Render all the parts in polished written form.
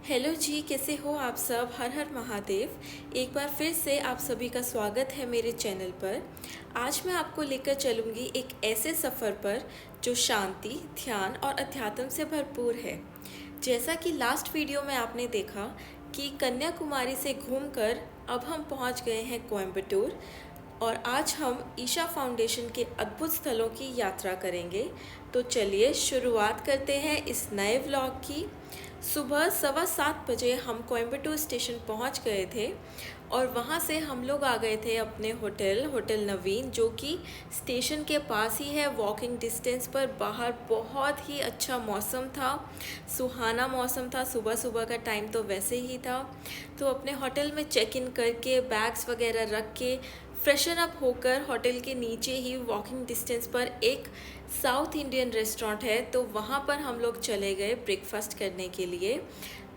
Hello जी, कैसे हो आप सब। हर हर महादेव। एक बार फिर से आप सभी का स्वागत है मेरे चैनल पर। आज मैं आपको लेकर चलूँगी एक ऐसे सफ़र पर जो शांति, ध्यान और अध्यात्म से भरपूर है। जैसा कि लास्ट वीडियो में आपने देखा कि कन्याकुमारी से घूमकर अब हम पहुंच गए हैं कोयम्बटूर, और आज हम ईशा फाउंडेशन के अद्भुत स्थलों की यात्रा करेंगे। तो चलिए शुरुआत करते हैं इस नए व्लॉग की। सुबह 7:15 हम कोयम्बटूर स्टेशन पहुंच गए थे और वहां से हम लोग आ गए थे अपने होटल नवीन, जो कि स्टेशन के पास ही है, वॉकिंग डिस्टेंस पर। बाहर बहुत ही अच्छा मौसम था, सुहाना मौसम था। सुबह सुबह का टाइम तो वैसे ही था। तो अपने होटल में चेक इन करके बैग्स वगैरह रख के फ्रेशन अप होकर होटल के नीचे ही वॉकिंग डिस्टेंस पर एक साउथ इंडियन रेस्टोरेंट है, तो वहाँ पर हम लोग चले गए ब्रेकफास्ट करने के लिए।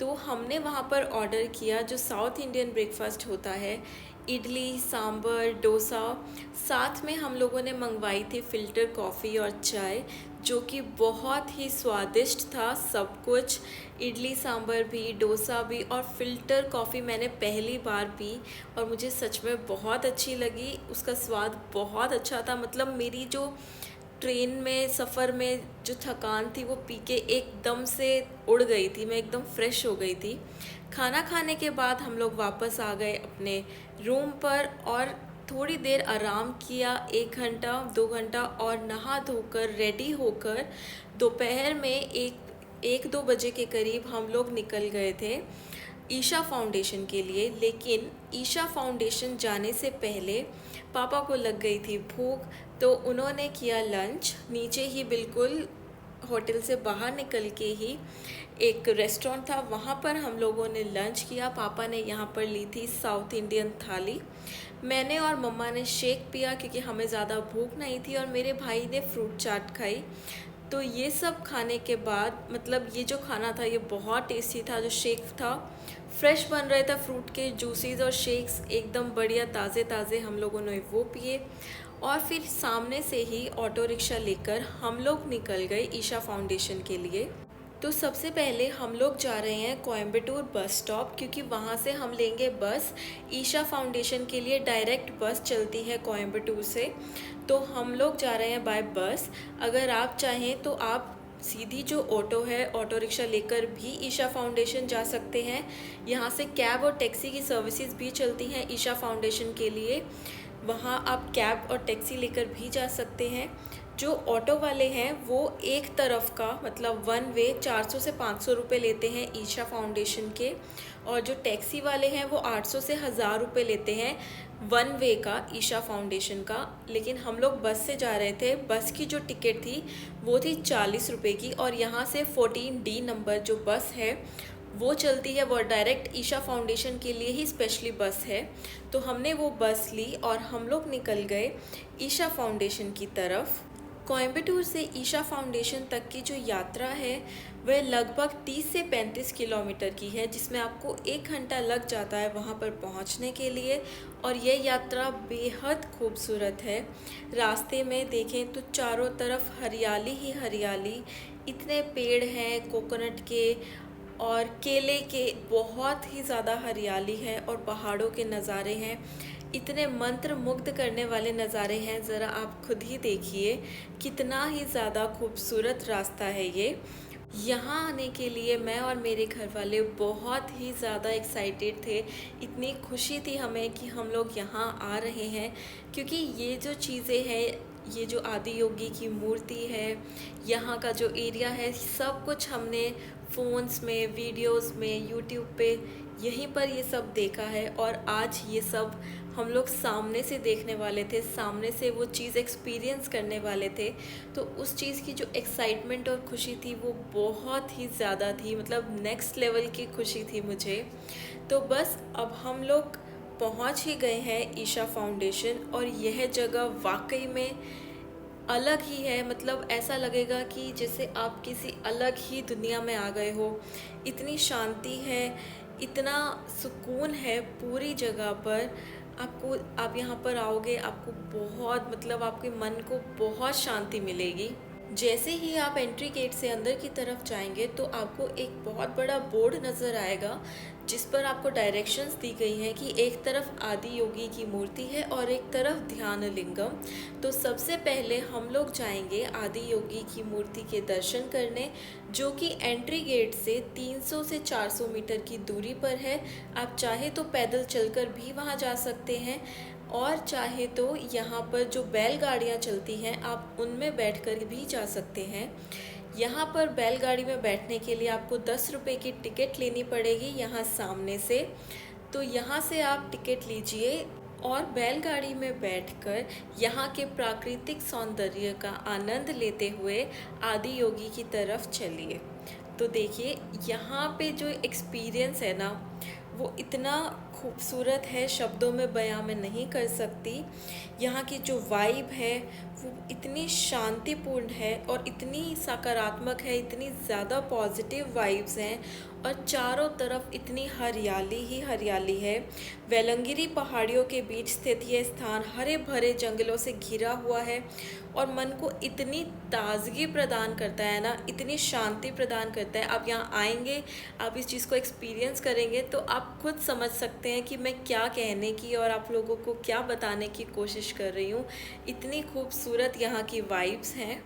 तो हमने वहाँ पर ऑर्डर किया जो साउथ इंडियन ब्रेकफास्ट होता है, इडली, सांभर, डोसा। साथ में हम लोगों ने मंगवाई थी फ़िल्टर कॉफ़ी और चाय, जो कि बहुत ही स्वादिष्ट था सब कुछ। इडली सांभर भी, डोसा भी और फ़िल्टर कॉफ़ी मैंने पहली बार पी और मुझे सच में बहुत अच्छी लगी। उसका स्वाद बहुत अच्छा था। मतलब मेरी जो ट्रेन में सफ़र में जो थकान थी वो पी के एकदम से उड़ गई थी, मैं एकदम फ्रेश हो गई थी। खाना खाने के बाद हम लोग वापस आ गए अपने रूम पर और थोड़ी देर आराम किया, 1 घंटा 2 घंटा, और नहा धोकर रेडी होकर दोपहर में 1-2 बजे के करीब हम लोग निकल गए थे ईशा फाउंडेशन के लिए। लेकिन ईशा फाउंडेशन जाने से पहले पापा को लग गई थी भूख, तो उन्होंने किया लंच नीचे ही, बिल्कुल होटल से बाहर निकल के ही एक रेस्टोरेंट था, वहाँ पर हम लोगों ने लंच किया। पापा ने यहाँ पर ली थी साउथ इंडियन थाली, मैंने और मम्मा ने शेक पिया क्योंकि हमें ज़्यादा भूख नहीं थी, और मेरे भाई ने फ्रूट चाट खाई। तो ये सब खाने के बाद, मतलब ये जो खाना था ये बहुत टेस्टी था। जो शेक था फ्रेश बन रहे था, फ्रूट के जूसेस और शेक्स एकदम बढ़िया ताज़े ताज़े, हम लोगों ने वो पिए। और फिर सामने से ही ऑटो रिक्शा लेकर हम लोग निकल गए ईशा फाउंडेशन के लिए। तो सबसे पहले हम लोग जा रहे हैं कोयम्बटूर बस स्टॉप, क्योंकि वहाँ से हम लेंगे बस। ईशा फाउंडेशन के लिए डायरेक्ट बस चलती है कोयम्बटूर से, तो हम लोग जा रहे हैं बाय बस। अगर आप चाहें तो आप सीधी जो ऑटो है, ऑटो रिक्शा लेकर भी ईशा फाउंडेशन जा सकते हैं। यहाँ से कैब और टैक्सी की सर्विसेज भी चलती हैं ईशा फाउंडेशन के लिए, वहाँ आप कैब और टैक्सी लेकर भी जा सकते हैं। जो ऑटो वाले हैं वो एक तरफ का, मतलब वन वे, 400 से 500 रुपये लेते हैं ईशा फाउंडेशन के, और जो टैक्सी वाले हैं वो 800 से 1000 रुपये लेते हैं वन वे का ईशा फाउंडेशन का। लेकिन हम लोग बस से जा रहे थे, बस की जो टिकट थी वो थी 40 रुपये की, और यहाँ से 14D नंबर जो बस है वो चलती है, वो डायरेक्ट ईशा फाउंडेशन के लिए ही स्पेशली बस है। तो हमने वो बस ली और हम लोग निकल गए ईशा फाउंडेशन की तरफ। कोयम्बटूर से ईशा फाउंडेशन तक की जो यात्रा है वह लगभग 30 से 35 किलोमीटर की है, जिसमें आपको 1 घंटा लग जाता है वहाँ पर पहुँचने के लिए। और यह यात्रा बेहद खूबसूरत है। रास्ते में देखें तो चारों तरफ हरियाली ही हरियाली, इतने पेड़ हैं कोकोनट के और केले के, बहुत ही ज़्यादा हरियाली है, और पहाड़ों के नज़ारे हैं, इतने मंत्र मुग्ध करने वाले नज़ारे हैं। ज़रा आप खुद ही देखिए कितना ही ज़्यादा खूबसूरत रास्ता है ये। यहाँ आने के लिए मैं और मेरे घर वाले बहुत ही ज़्यादा एक्साइटेड थे। इतनी खुशी थी हमें कि हम लोग यहाँ आ रहे हैं, क्योंकि ये जो चीज़ें हैं, ये जो आदि योगी की मूर्ति है, यहाँ का जो एरिया है, सब कुछ हमने फ़ोन्स में, वीडियोस में, यूट्यूब पे, यहीं पर ये सब देखा है। और आज ये सब हम लोग सामने से देखने वाले थे, सामने से वो चीज़ एक्सपीरियंस करने वाले थे। तो उस चीज़ की जो एक्साइटमेंट और खुशी थी वो बहुत ही ज़्यादा थी, मतलब नेक्स्ट लेवल की खुशी थी मुझे। तो बस अब हम लोग पहुंच ही गए हैं ईशा फाउंडेशन, और यह जगह वाकई में अलग ही है। मतलब ऐसा लगेगा कि जैसे आप किसी अलग ही दुनिया में आ गए हो। इतनी शांति है, इतना सुकून है पूरी जगह पर। आपको, आप यहाँ पर आओगे, आपको बहुत, मतलब आपके मन को बहुत शांति मिलेगी। जैसे ही आप एंट्री गेट से अंदर की तरफ जाएंगे तो आपको एक बहुत बड़ा बोर्ड नज़र आएगा, जिस पर आपको डायरेक्शंस दी गई हैं कि एक तरफ आदि योगी की मूर्ति है और एक तरफ ध्यान लिंगम। तो सबसे पहले हम लोग जाएंगे आदि योगी की मूर्ति के दर्शन करने, जो कि एंट्री गेट से 300 से 400 मीटर की दूरी पर है। आप चाहे तो पैदल चलकर भी वहाँ जा सकते हैं, और चाहे तो यहाँ पर जो बैलगाड़ियाँ चलती हैं आप उनमें बैठकर भी जा सकते हैं। यहाँ पर बैलगाड़ी में बैठने के लिए आपको 10 रुपये की टिकट लेनी पड़ेगी यहाँ सामने से। तो यहाँ से आप टिकट लीजिए और बैलगाड़ी में बैठकर यहाँ के प्राकृतिक सौंदर्य का आनंद लेते हुए आदि योगी की तरफ चलिए। तो देखिए यहाँ पे जो एक्सपीरियंस है ना, वो इतना खूबसूरत है, शब्दों में बयां मैं नहीं कर सकती। यहाँ की जो वाइब है वो इतनी शांतिपूर्ण है और इतनी सकारात्मक है, इतनी ज़्यादा पॉजिटिव वाइब्स हैं, और चारों तरफ इतनी हरियाली ही हरियाली है। वेलंगिरी पहाड़ियों के बीच स्थित यह स्थान हरे भरे जंगलों से घिरा हुआ है और मन को इतनी ताजगी प्रदान करता है ना, इतनी शांति प्रदान करता है। आप यहाँ आएंगे, आप इस चीज़ को एक्सपीरियंस करेंगे तो आप खुद समझ सकते हैं कि मैं क्या कहने की और आप लोगों को क्या बताने की कोशिश कर रही हूँ। इतनी खूबसूरत यहाँ की वाइब्स हैं।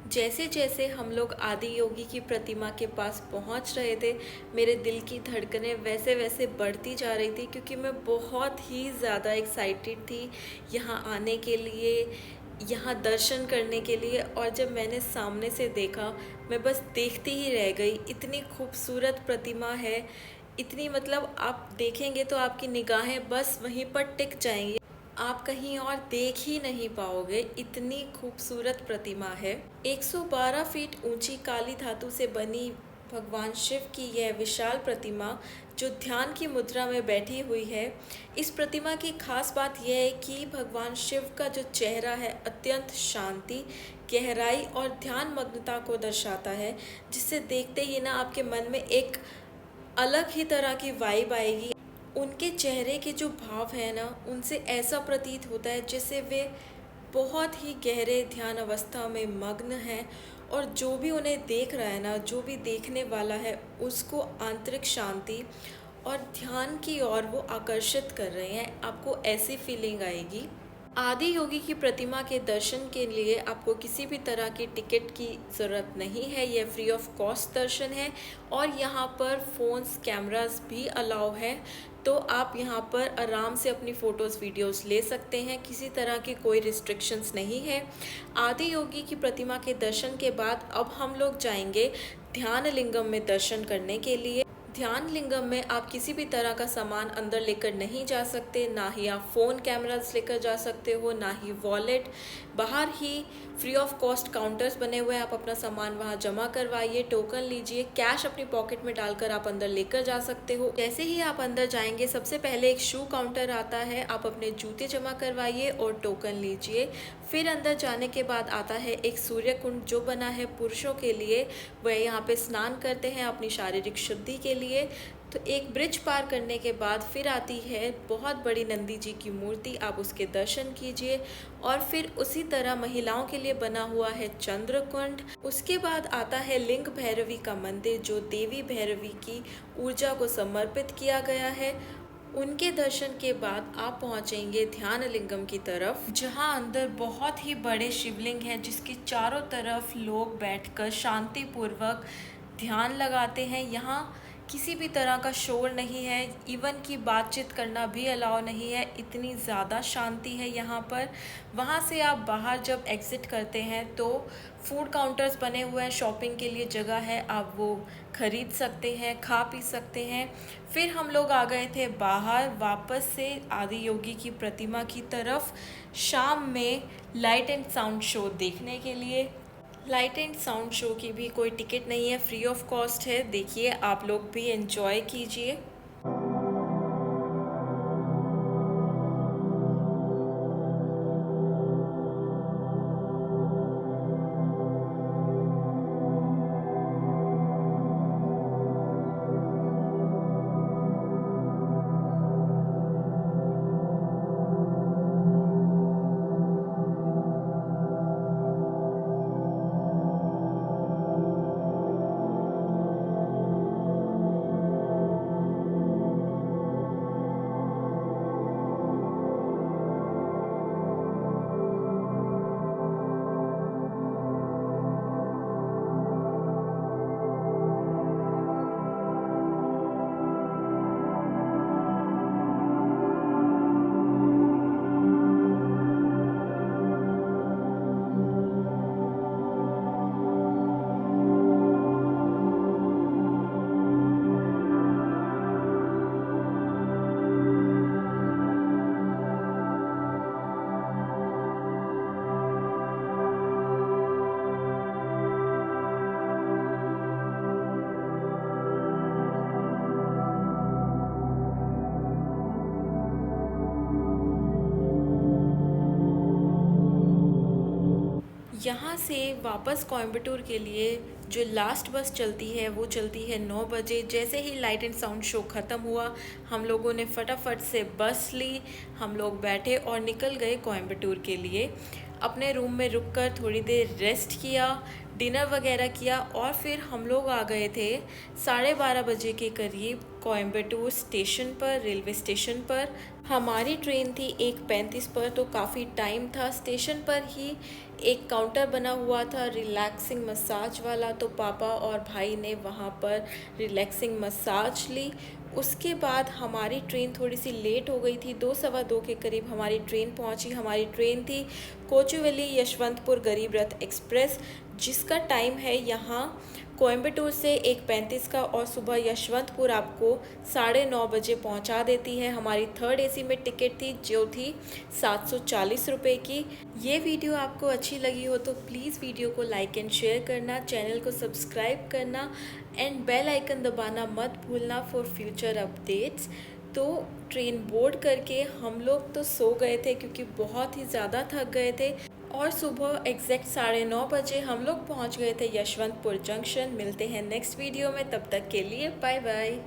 जैसे जैसे हम लोग आदि योगी की प्रतिमा के पास पहुंच रहे थे, मेरे दिल की धड़कनें वैसे वैसे बढ़ती जा रही थी, क्योंकि मैं बहुत ही ज़्यादा एक्साइटेड थी यहाँ आने के लिए, यहाँ दर्शन करने के लिए। और जब मैंने सामने से देखा, मैं बस देखती ही रह गई। इतनी खूबसूरत प्रतिमा है, इतनी मतलब आप देखेंगे तो आपकी निगाहें बस वहीं पर टिक जाएंगी, आप कहीं और देख ही नहीं पाओगे, इतनी खूबसूरत प्रतिमा है। 112 फीट ऊंची काली धातु से बनी भगवान शिव की यह विशाल प्रतिमा जो ध्यान की मुद्रा में बैठी हुई है। इस प्रतिमा की खास बात यह है कि भगवान शिव का जो चेहरा है अत्यंत शांति, गहराई और ध्यान मग्नता को दर्शाता है, जिससे देखते ही ना आपके मन में एक अलग ही तरह की वाइब आएगी। उनके चेहरे के जो भाव हैं ना, उनसे ऐसा प्रतीत होता है जैसे वे बहुत ही गहरे ध्यान अवस्था में मग्न हैं, और जो भी उन्हें देख रहा है ना, जो भी देखने वाला है, उसको आंतरिक शांति और ध्यान की ओर वो आकर्षित कर रहे हैं। आपको ऐसी फीलिंग आएगी। आदि योगी की प्रतिमा के दर्शन के लिए आपको किसी भी तरह की टिकट की ज़रूरत नहीं है, यह फ्री ऑफ कॉस्ट दर्शन है, और यहाँ पर फ़ोन्स कैमरास भी अलाउ है। तो आप यहाँ पर आराम से अपनी फ़ोटोज़ वीडियोज़ ले सकते हैं, किसी तरह की कोई रिस्ट्रिक्शंस नहीं है। आदि योगी की प्रतिमा के दर्शन के बाद अब हम लोग जाएंगे ध्यान लिंगम में दर्शन करने के लिए। ध्यान लिंगम में आप किसी भी तरह का सामान अंदर लेकर नहीं जा सकते, ना ही आप फ़ोन कैमरास लेकर जा सकते हो, ना ही वॉलेट। बाहर ही फ्री ऑफ कॉस्ट काउंटर्स बने हुए हैं, आप अपना सामान वहां जमा करवाइए, टोकन लीजिए, कैश अपनी पॉकेट में डालकर आप अंदर लेकर जा सकते हो। जैसे ही आप अंदर जाएंगे सबसे पहले एक शू काउंटर आता है, आप अपने जूते जमा करवाइए और टोकन लीजिए। फिर अंदर जाने के बाद आता है एक सूर्य कुंड जो बना है पुरुषों के लिए, वह यहाँ पे स्नान करते हैं अपनी शारीरिक शुद्धि के लिए। तो एक ब्रिज पार करने के बाद फिर आती है बहुत बड़ी नंदी जी की मूर्ति, आप उसके दर्शन कीजिए। और फिर उसी तरह महिलाओं के लिए बना हुआ है चंद्रकुंड। उसके बाद आता है लिंग भैरवी का मंदिर, जो देवी भैरवी की ऊर्जा को समर्पित किया गया है। उनके दर्शन के बाद आप पहुंचेंगे ध्यान लिंगम की तरफ, जहां अंदर बहुत ही बड़े शिवलिंग हैं, जिसके चारों तरफ लोग बैठकर शांतिपूर्वक ध्यान लगाते हैं। यहाँ किसी भी तरह का शोर नहीं है, इवन कि बातचीत करना भी अलाउ नहीं है, इतनी ज़्यादा शांति है यहाँ पर। वहाँ से आप बाहर जब एग्ज़िट करते हैं तो फूड काउंटर्स बने हुए हैं, शॉपिंग के लिए जगह है, आप वो ख़रीद सकते हैं, खा पी सकते हैं। फिर हम लोग आ गए थे बाहर वापस से आदि योगी की प्रतिमा की तरफ, शाम में लाइट एंड साउंड शो देखने के लिए। लाइट एंड साउंड शो की भी कोई टिकट नहीं है, फ्री ऑफ कॉस्ट है। देखिए, आप लोग भी एंजॉय कीजिए। यहाँ से वापस कोयम्बटूर के लिए जो लास्ट बस चलती है वो चलती है 9 बजे। जैसे ही लाइट एंड साउंड शो ख़त्म हुआ, हम लोगों ने फटाफट से बस ली, हम लोग बैठे और निकल गए कोयम्बटूर के लिए। अपने रूम में रुककर थोड़ी देर रेस्ट किया, डिनर वगैरह किया और फिर हम लोग आ गए थे 12:30 बजे के करीब कोयम्बटूर स्टेशन पर, रेलवे स्टेशन पर। हमारी ट्रेन थी 1:35 पर, तो काफ़ी टाइम था। स्टेशन पर ही एक काउंटर बना हुआ था रिलैक्सिंग मसाज वाला, तो पापा और भाई ने वहाँ पर रिलैक्सिंग मसाज ली। उसके बाद हमारी ट्रेन थोड़ी सी लेट हो गई थी, 2 सवा 2 के करीब हमारी ट्रेन पहुंची। हमारी ट्रेन थी कोचुवेली यशवंतपुर गरीब रथ एक्सप्रेस, जिसका टाइम है यहाँ कोयम्बटूर से 1:35 का, और सुबह यशवंतपुर आपको 9:30 बजे पहुँचा देती है। हमारी 3rd AC में टिकट थी जो थी 740 रुपये की। ये वीडियो आपको अच्छी लगी हो तो प्लीज़ वीडियो को लाइक एंड शेयर करना, चैनल को सब्सक्राइब करना एंड बेल आइकन दबाना मत भूलना फॉर फ्यूचर अपडेट्स। तो ट्रेन बोर्ड करके हम लोग तो सो गए थे क्योंकि बहुत ही ज़्यादा थक गए थे, और सुबह एग्जैक्ट 9:30 बजे हम लोग पहुंच गए थे यशवंतपुर जंक्शन। मिलते हैं नेक्स्ट वीडियो में, तब तक के लिए बाय बाय।